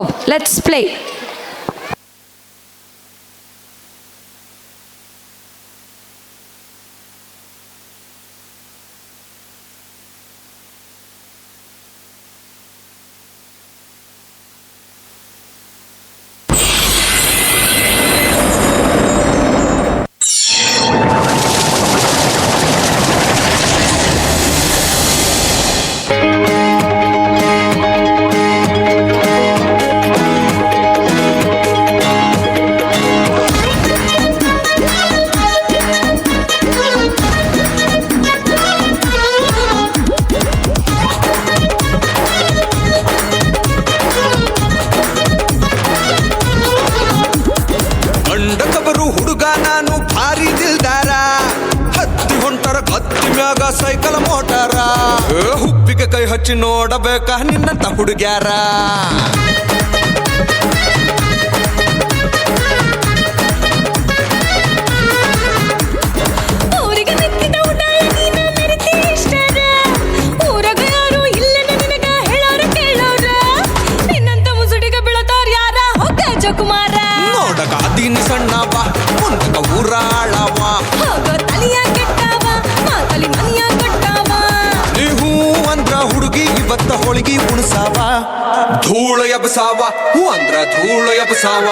Let's play. Cycle ಮೋಟಾರ ಹುಬ್ಬಿಗೆ ಕೈ ಹಚ್ಚಿ ನೋಡಬೇಕ ನಿನ್ನಂತ ಹುಡುಗ್ಯಾರ ನೋಡಕ ದೀನಿ ಸಣ್ಣವ ಮುಂದಕ ಊರಾಳವ ನೀವು ಅಂದ್ರ ಹುಡುಗಿ ಇವತ್ತ ಹೋಳಿಗೆ ಉಣಸಾವ ಧೂಳ ಎಬಸಾವ ಅಂದ್ರ ಧೂಳ ಎಬಸಾವ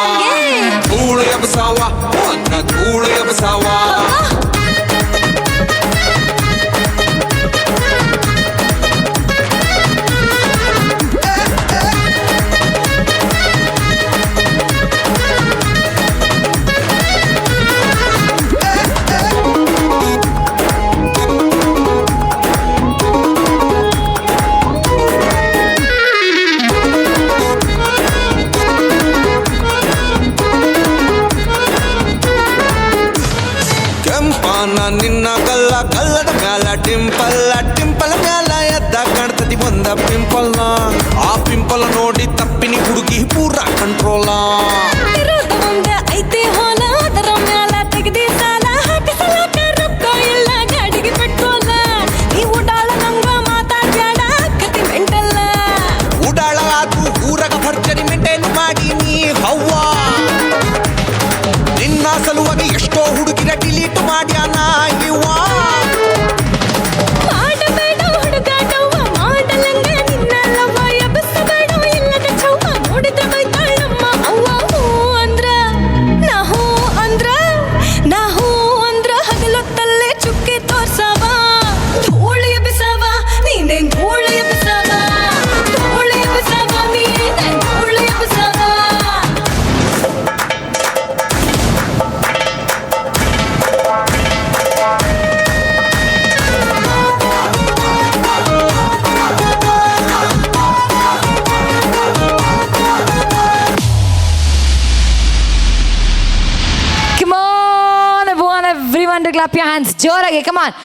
ಧೂಳ ಎಬಸಾವ ಅಂದ್ರ ಧೂಳ ಎಬಸಾವ ನಿನ್ನ ಗಲ್ಲ ಗಲ್ಲದ ಮ್ಯಾಲ ಟಿಂಪಲ್ ಮ್ಯಾಲ ಎದ್ದ ಕಾಣ್ತದಿ ಒಂದ ಪಿಂಪಲ್ ಆ ಪಿಂಪಲ್ ನೋಡಿ ತಪ್ಪಿನಿ ಹುಡುಗಿ ಪೂರಾ ಕಂಟ್ರೋಲ ಐತೆ ಹೋಲ ಅದರ ಮ್ಯಾಲ ತೆಗೆದಿ ಸಾಲ ಹಾಕಿಸಲಾಕ ರೊಕ್ಕ ಇಲ್ಲ ಗಾಡಿಗೆ ಪೆಟ್ರೋಲ ನೀ ಉಡಾಳ ನಂಗ ಮಾತಾಡ್ಬೇಡ ಕತಿ ಮೆಂಟಲ್ಲ ಉಡಾಳ ಆದ್ರೂ ಊರಗ ಭರ್ಜರಿ ಮೆಂಟೇನ್ ಮಾಡಿ ನೀ ಹವ್ವ ನಿನ್ನ ಸಲುವಾಗಿ ಎಷ್ಟೋ ಹುಡುಗಿರ ಡಿಲೀಟ್ ಮಾಡ್ಯಾನ ಇವ್ವ ಮಾಡಬೇಡ ಹುಡುಗಾಟವ್ವ ಮಾಡಲಂಗ ನಿನ್ನ ಲವ್ವ ಎಬಸಬೇಡ ಇಲ್ಲದ ಚೌವ ನೋಡಿದ್ರೆ ಬೈತಾಳಮ್ಮ ಅವ್ವ ಹೂ ಅಂದ್ರ ನಾ ಹೂ ಅಂದ್ರ ಹಗಲೊತ್ತಲ್ಲೇ ಚುಕ್ಕಿ ತೋರ್ಸವ ಧೂಳು ಎಬಸವ ನೀನೇನ್ ಧೂಳು ಎಬಸವ ಧೂಳು ಎಬಸವ ನೀನೇನ್ ಧೂಳು ಎಬಸವ Come on, everyone to clap your hands. ಜೋರಾಗಿ, come on.